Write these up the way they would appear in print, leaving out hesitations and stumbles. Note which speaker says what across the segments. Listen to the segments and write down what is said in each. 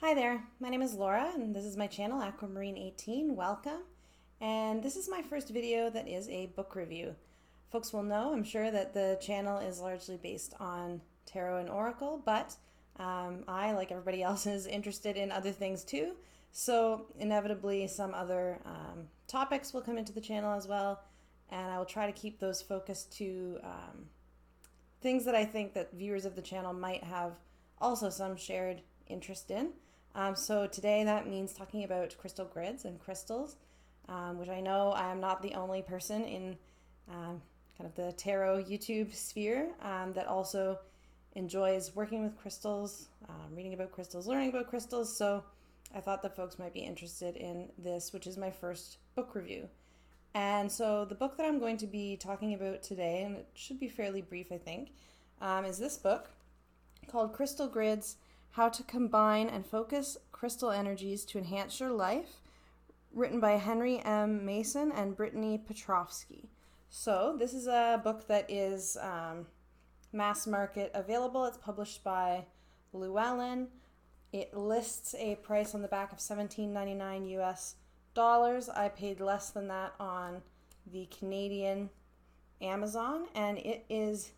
Speaker 1: Hi there, my name is Laura and this is my channel Aquamarine18. Welcome. And this is my first video that is a book review. Folks will know, I'm sure, that the channel is largely based on tarot and oracle, but I, like everybody else, is interested in other things too. So inevitably some other topics will come into the channel as well, and I will try to keep those focused to things that I think that viewers of the channel might have also some shared interest in. So today that means talking about crystal grids and crystals, which I know I am not the only person in kind of the tarot YouTube sphere that also enjoys working with crystals, reading about crystals, learning about crystals. So I thought that folks might be interested in this, which is my first book review. And so the book that I'm going to be talking about today, and it should be fairly brief, I think, is this book called Crystal Grids: How to Combine and Focus Crystal Energies to Enhance Your Life, written by Henry M. Mason and Brittany Petrofsky. So this is a book that is mass market available. It's published by Llewellyn. It lists a price on the back of $17.99 US dollars. I paid less than that on the Canadian Amazon, and it is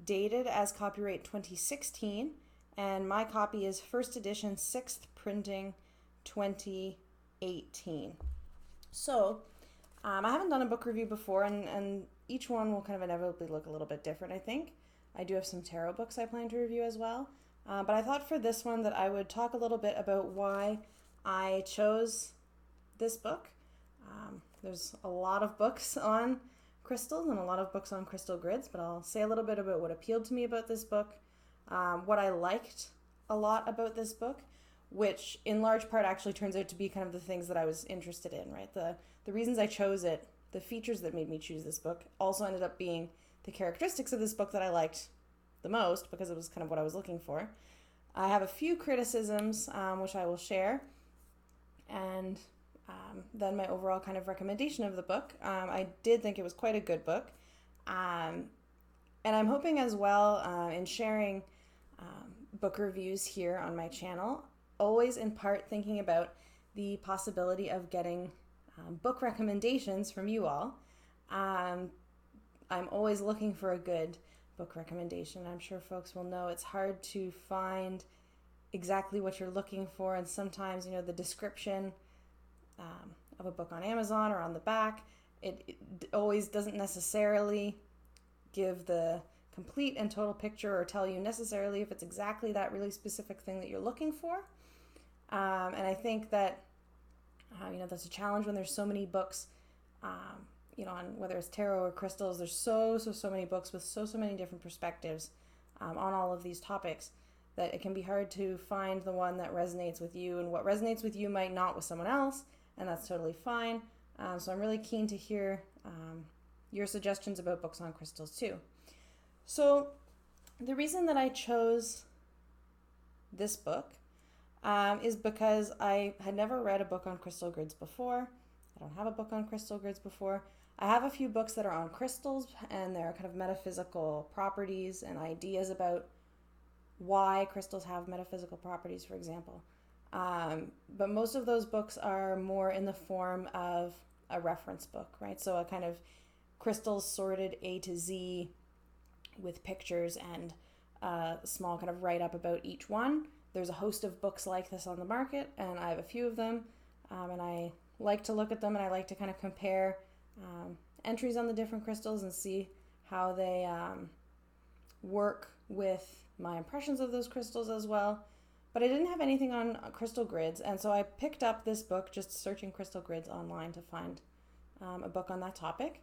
Speaker 1: dated as copyright 2016. And my copy is first edition, 6th printing, 2018. So I haven't done a book review before, and each one will kind of inevitably look a little bit different, I think. I do have some tarot books I plan to review as well. But I thought for this one that I would talk a little bit about why I chose this book. There's a lot of books on crystals and a lot of books on crystal grids, but I'll say a little bit about what appealed to me about this book. What I liked a lot about this book, which in large part actually turns out to be kind of the things that I was interested in, right? The reasons I chose it, the features that made me choose this book, also ended up being the characteristics of this book that I liked the most, because it was kind of what I was looking for. I have a few criticisms, which I will share, and then my overall kind of recommendation of the book. I did think it was quite a good book, and I'm hoping as well in sharing book reviews here on my channel, always in part thinking about the possibility of getting book recommendations from you all. I'm always looking for a good book recommendation. I'm sure folks will know it's hard to find exactly what you're looking for, and sometimes, you know, the description of a book on Amazon or on the back, it always doesn't necessarily give the complete and total picture or tell you necessarily if it's exactly that really specific thing that you're looking for. And I think that, that's a challenge when there's so many books, on whether it's tarot or crystals. There's so many books with so many different perspectives on all of these topics, that it can be hard to find the one that resonates with you, and what resonates with you might not with someone else, and that's totally fine. So I'm really keen to hear your suggestions about books on crystals too. So the reason that I chose this book is because I had never read a book on crystal grids before. I don't have a book on crystal grids before. I have a few books that are on crystals, and they're kind of metaphysical properties and ideas about why crystals have metaphysical properties, for example. But most of those books are more in the form of a reference book, right? So a kind of crystals sorted A to Z with pictures and a small kind of write-up about each one. There's a host of books like this on the market, and I have a few of them, and I like to look at them, and I like to kind of compare entries on the different crystals and see how they work with my impressions of those crystals as well. But I didn't have anything on crystal grids, and so I picked up this book just searching crystal grids online to find a book on that topic.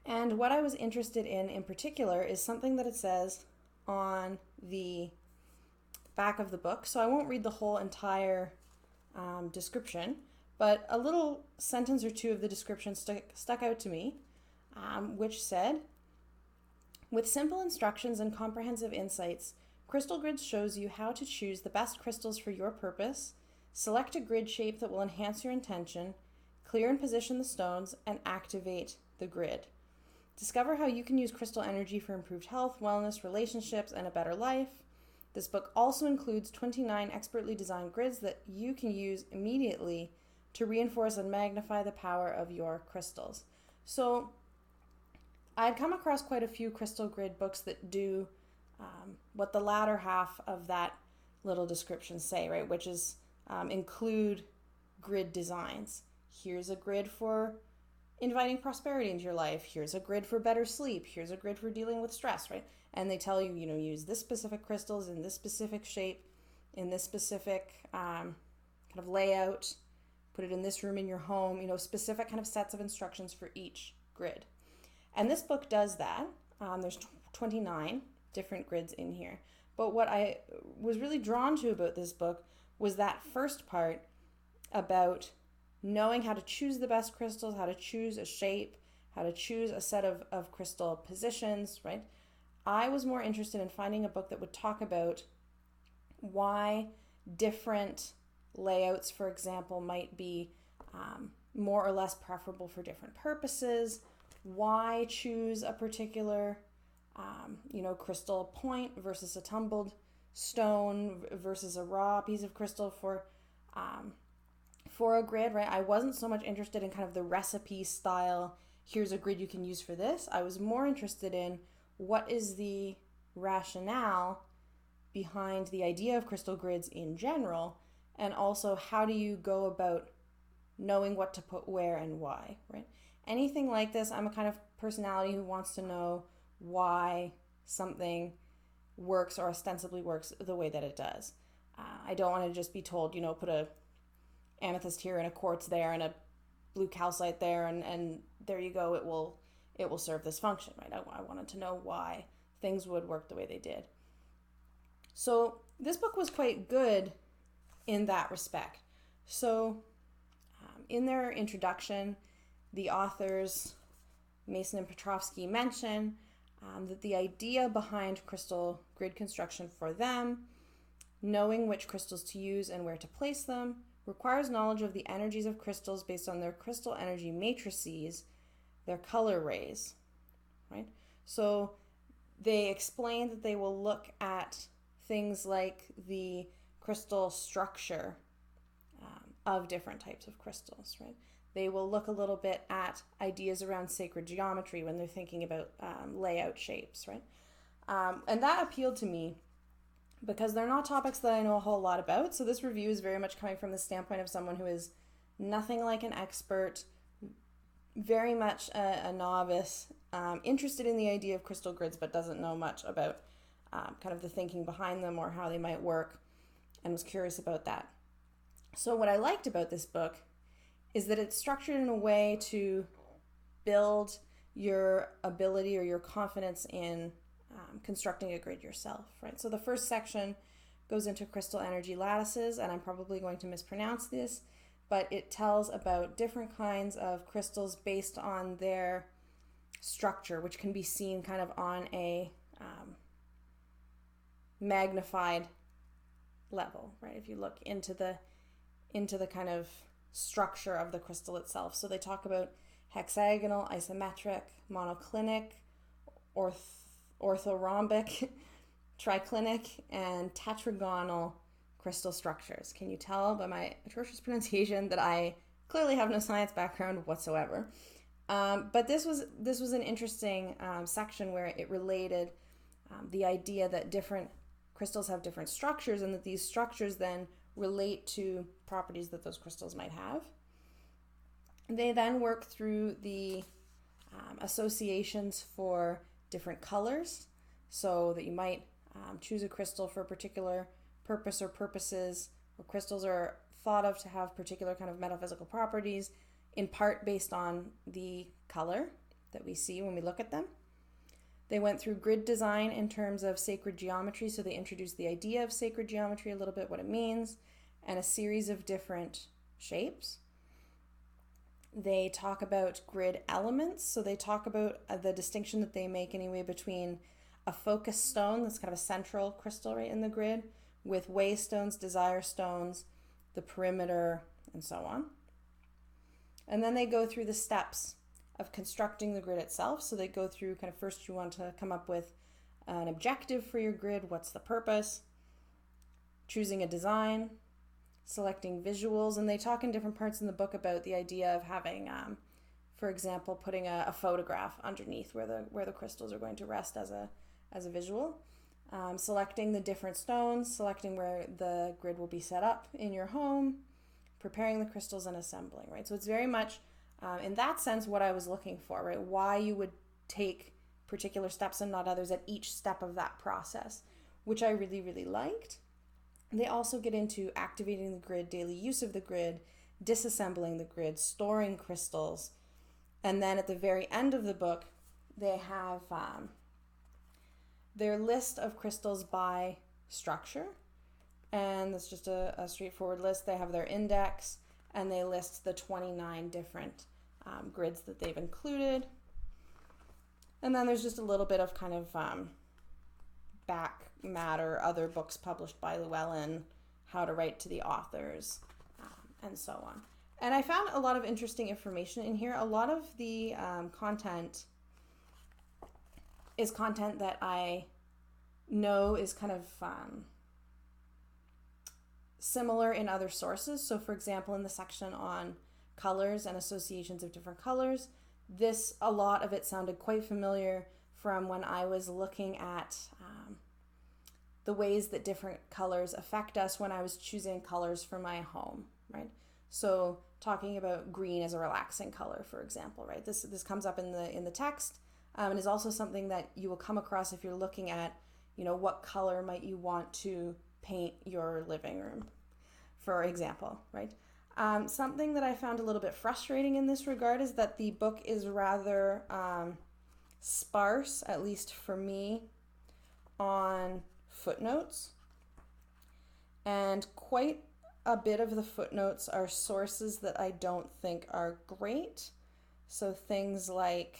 Speaker 1: And what I was interested in particular is something that it says on the back of the book. So I won't read the whole entire description, but a little sentence or two of the description stuck out to me, which said, "With simple instructions and comprehensive insights, Crystal Grids shows you how to choose the best crystals for your purpose, select a grid shape that will enhance your intention, clear and position the stones, and activate the grid. Discover how you can use crystal energy for improved health, wellness, relationships, and a better life. This book also includes 29 expertly designed grids that you can use immediately to reinforce and magnify the power of your crystals. So I'd come across quite a few crystal grid books that do what the latter half of that little description say, right? Which is include grid designs. Here's a grid for inviting prosperity into your life. Here's a grid for better sleep. Here's a grid for dealing with stress, right? And they tell you, use this specific crystals in this specific shape, in this specific kind of layout, put it in this room in your home, specific kind of sets of instructions for each grid. And this book does that. There's 29 different grids in here. But what I was really drawn to about this book was that first part about knowing how to choose the best crystals, how to choose a shape, how to choose a set of crystal positions, right? I was more interested in finding a book that would talk about why different layouts, for example, might be more or less preferable for different purposes, why choose a particular crystal point versus a tumbled stone versus a raw piece of crystal for a grid, right? I wasn't so much interested in kind of the recipe style, here's a grid you can use for this. I was more interested in what is the rationale behind the idea of crystal grids in general, and also how do you go about knowing what to put where and why, right? Anything like this, I'm a kind of personality who wants to know why something works or ostensibly works the way that it does. I don't want to just be told, put a amethyst here and a quartz there and a blue calcite there and there you go, it will serve this function, right? I wanted to know why things would work the way they did. So this book was quite good in that respect. So in their introduction, the authors, Mason and Petrofsky, mention that the idea behind crystal grid construction for them, knowing which crystals to use and where to place them, requires knowledge of the energies of crystals based on their crystal energy matrices, their color rays, right? So they explain that they will look at things like the crystal structure of different types of crystals, right? They will look a little bit at ideas around sacred geometry when they're thinking about layout shapes, right? And that appealed to me because they're not topics that I know a whole lot about. So this review is very much coming from the standpoint of someone who is nothing like an expert, very much a novice, interested in the idea of crystal grids, but doesn't know much about kind of the thinking behind them or how they might work, and was curious about that. So what I liked about this book is that it's structured in a way to build your ability or your confidence in constructing a grid yourself, right? So the first section goes into crystal energy lattices, and I'm probably going to mispronounce this, but it tells about different kinds of crystals based on their structure, which can be seen kind of on a magnified level, right? If you look into the kind of structure of the crystal itself. So they talk about hexagonal, isometric, monoclinic, orthorhombic, triclinic, and tetragonal crystal structures. Can you tell by my atrocious pronunciation that I clearly have no science background whatsoever? But this was an interesting section where it related the idea that different crystals have different structures and that these structures then relate to properties that those crystals might have. They then work through the associations for different colors, so that you might choose a crystal for a particular purpose or purposes, or crystals are thought of to have particular kind of metaphysical properties, in part based on the color that we see when we look at them. They went through grid design in terms of sacred geometry, so they introduced the idea of sacred geometry, a little bit what it means, and a series of different shapes. They talk about grid elements, so they talk about the distinction that they make anyway between a focus stone, that's kind of a central crystal right in the grid, with way stones, desire stones, the perimeter, and so on. And then they go through the steps of constructing the grid itself. So they go through kind of first you want to come up with an objective for your grid, what's the purpose? choosing a design, selecting visuals, and they talk in different parts in the book about the idea of having, for example, putting a photograph underneath where the crystals are going to rest as a visual. Selecting the different stones, selecting where the grid will be set up in your home, preparing the crystals and assembling, right? So it's very much, in that sense, what I was looking for, right? Why you would take particular steps and not others at each step of that process, which I really, really liked. They also get into activating the grid, daily use of the grid, disassembling the grid, storing crystals, and then at the very end of the book, they have their list of crystals by structure, and it's just a straightforward list. They have their index, and they list the 29 different grids that they've included. And then there's just a little bit of kind of back matter, other books published by Llewellyn, how to write to the authors, and so on. And I found a lot of interesting information in here. A lot of the content is content that I know is kind of similar in other sources. So for example, in the section on colors and associations of different colors, a lot of it sounded quite familiar from when I was looking at the ways that different colors affect us when I was choosing colors for my home, right? So talking about green as a relaxing color, for example, right? This comes up in the text, and is also something that you will come across if you're looking at, what color might you want to paint your living room, for example, right? Something that I found a little bit frustrating in this regard is that the book is rather sparse, at least for me, on footnotes. And quite a bit of the footnotes are sources that I don't think are great. So things like,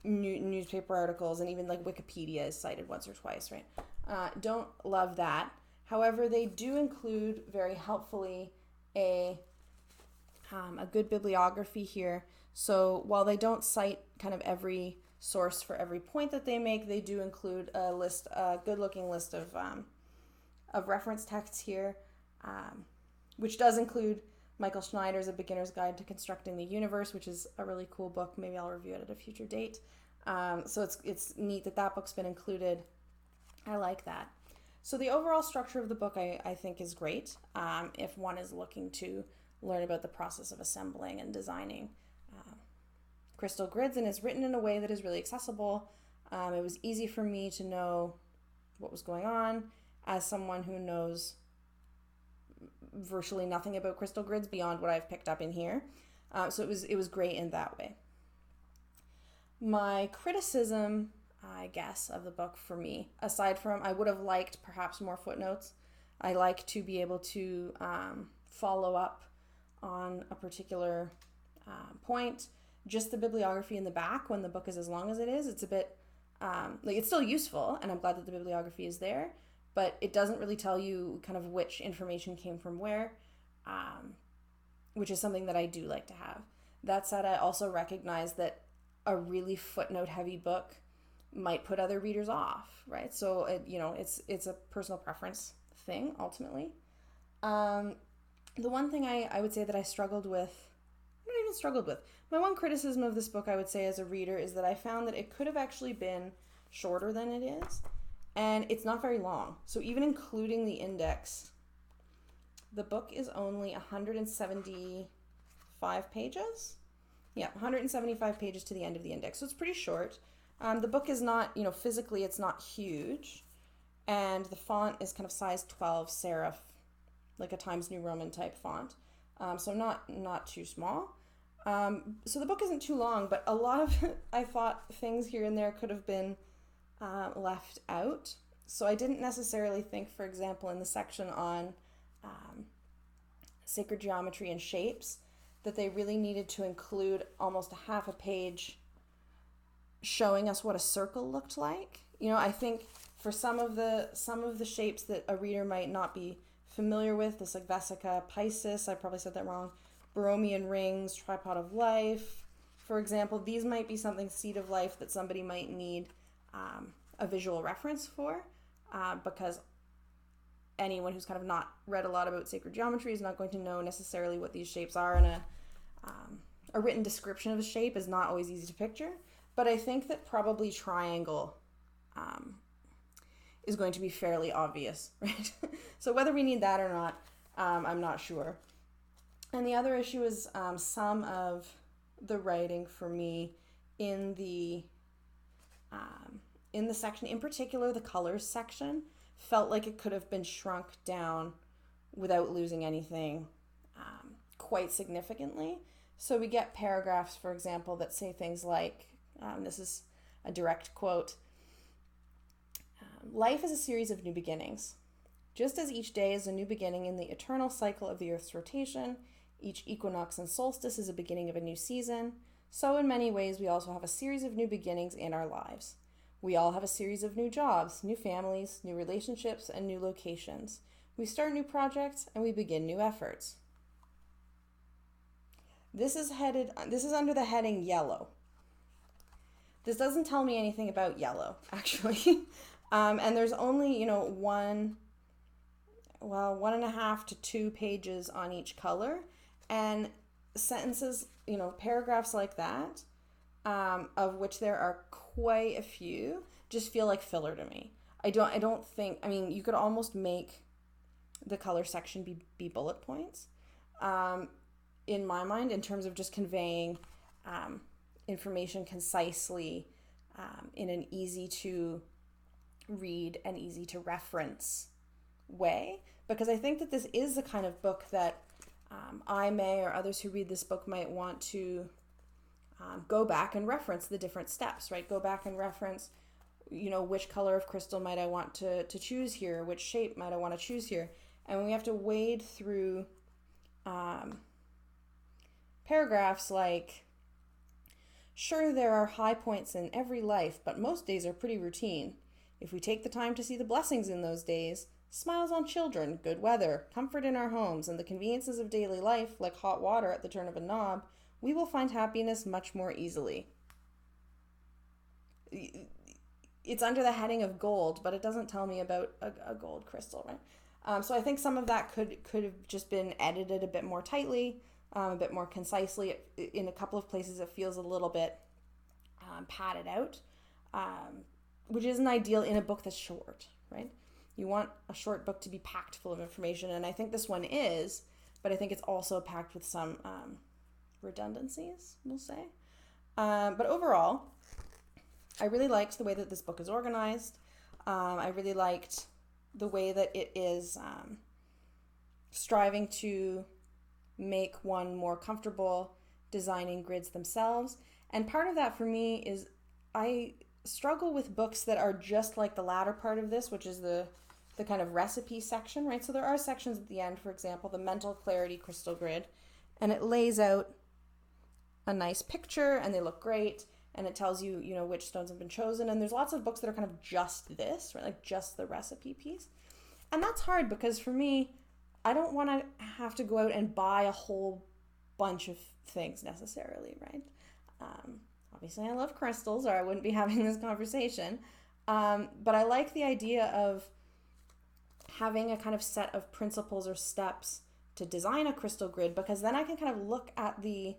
Speaker 1: newspaper articles, and even like Wikipedia is cited once or twice, right? Don't love that. However, they do include very helpfully a good bibliography here. So while they don't cite kind of every source for every point that they make, they do include a good-looking list of reference texts here, which does include Michael Schneider's A Beginner's Guide to Constructing the Universe, which is a really cool book. Maybe I'll review it at a future date. So it's neat that book's been included. I like that. So the overall structure of the book I think is great if one is looking to learn about the process of assembling and designing crystal grids, and it's written in a way that is really accessible. It was easy for me to know what was going on as someone who knows virtually nothing about crystal grids beyond what I've picked up in here. So it was great in that way. My criticism, I guess, of the book for me, aside from I would have liked perhaps more footnotes. I like to be able to follow up on a particular point. Just the bibliography in the back, when the book is as long as it is, it's a bit, it's still useful, and I'm glad that the bibliography is there, but it doesn't really tell you kind of which information came from where, which is something that I do like to have. That said, I also recognize that a really footnote-heavy book might put other readers off, right? So, it's a personal preference thing, ultimately. The one thing I would say that I struggled with, my one criticism of this book, I would say, as a reader, is that I found that it could have actually been shorter than it is, and it's not very long. So even including the index, the book is only 175 pages. Yeah, 175 pages to the end of the index, so it's pretty short. The book is not, physically it's not huge, and the font is kind of size 12 serif, like a Times New Roman type font, so not too small. So the book isn't too long, but a lot of, I thought, things here and there could have been left out. So I didn't necessarily think, for example, in the section on sacred geometry and shapes, that they really needed to include almost a half a page showing us what a circle looked like. I think for some of the shapes that a reader might not be familiar with, this like Vesica Piscis, I probably said that wrong, Borromean rings, tripod of life, for example, these might be something, seed of life, that somebody might need a visual reference for, because anyone who's kind of not read a lot about sacred geometry is not going to know necessarily what these shapes are, and a written description of a shape is not always easy to picture. But I think that probably triangle is going to be fairly obvious, right? So whether we need that or not, I'm not sure. And the other issue is some of the writing for me in the section, in particular the colors section, felt like it could have been shrunk down without losing anything quite significantly. So we get paragraphs, for example, that say things like, this is a direct quote, life is a series of new beginnings. Just as each day is a new beginning in the eternal cycle of the Earth's rotation, each equinox and solstice is a beginning of a new season, so in many ways we also have a series of new beginnings in our lives. We all have a series of new jobs, new families, new relationships, and new locations. We start new projects and we begin new efforts. This is under the heading yellow. This doesn't tell me anything about yellow, actually. And there's only, 1.5 to 2 pages on each color. And sentences, paragraphs like that, of which there are quite a few, just feel like filler to me. I don't think, you could almost make the color section be bullet points, in my mind, in terms of just conveying information concisely, in an easy to read and easy to reference way, because I think that this is the kind of book that I may, or others who read this book might want to go back and reference the different steps, right? Go back and reference, which color of crystal might I want to choose here? Which shape might I want to choose here? And we have to wade through paragraphs like, sure, there are high points in every life, but most days are pretty routine. If we take the time to see the blessings in those days, smiles on children, good weather, comfort in our homes, and the conveniences of daily life, like hot water at the turn of a knob, we will find happiness much more easily. It's under the heading of gold, but it doesn't tell me about a gold crystal, right? So I think some of that could have just been edited a bit more tightly, a bit more concisely. In a couple of places it feels a little bit padded out, which isn't ideal in a book that's short, right? You want a short book to be packed full of information, and I think this one is, but I think it's also packed with some redundancies, we'll say. But overall, I really liked the way that this book is organized. I really liked the way that it is striving to make one more comfortable designing grids themselves. And part of that for me is I struggle with books that are just like the latter part of this, which is the kind of recipe section, right? So there are sections at the end, for example, the mental clarity crystal grid, and it lays out a nice picture and they look great, and it tells you, which stones have been chosen. And there's lots of books that are kind of just this, right? Like just the recipe piece. And that's hard because for me, I don't want to have to go out and buy a whole bunch of things necessarily, right? Obviously I love crystals or I wouldn't be having this conversation. But I like the idea of having a kind of set of principles or steps to design a crystal grid, because then I can kind of look at the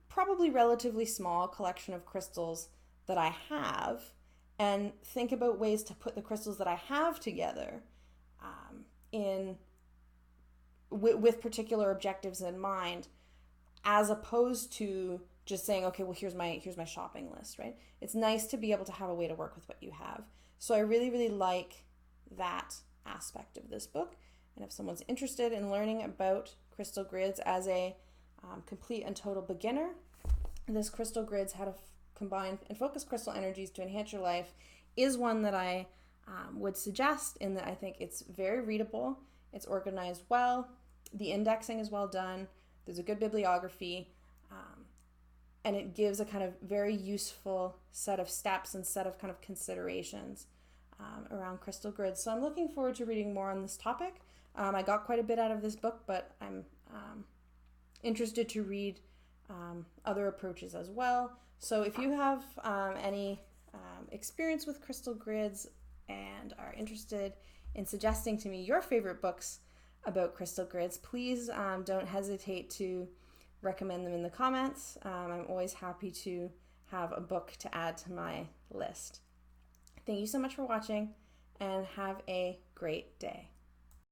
Speaker 1: probably relatively small collection of crystals that I have and think about ways to put the crystals that I have together with particular objectives in mind, as opposed to just saying, okay, well, here's my shopping list, right? It's nice to be able to have a way to work with what you have. So I really, really like that aspect of this book. And if someone's interested in learning about crystal grids as a complete and total beginner, this Crystal Grids, How to Combine and Focus Crystal Energies to Enhance Your Life, is one that I would suggest, in that I think it's very readable, it's organized well, the indexing is well done, there's a good bibliography, and it gives a kind of very useful set of steps and set of kind of considerations around crystal grids. So I'm looking forward to reading more on this topic. I got quite a bit out of this book, but I'm interested to read other approaches as well. So if you have any experience with crystal grids and are interested in suggesting to me your favorite books about crystal grids, please don't hesitate to recommend them in the comments. I'm always happy to have a book to add to my list. Thank you so much for watching, and have a great day.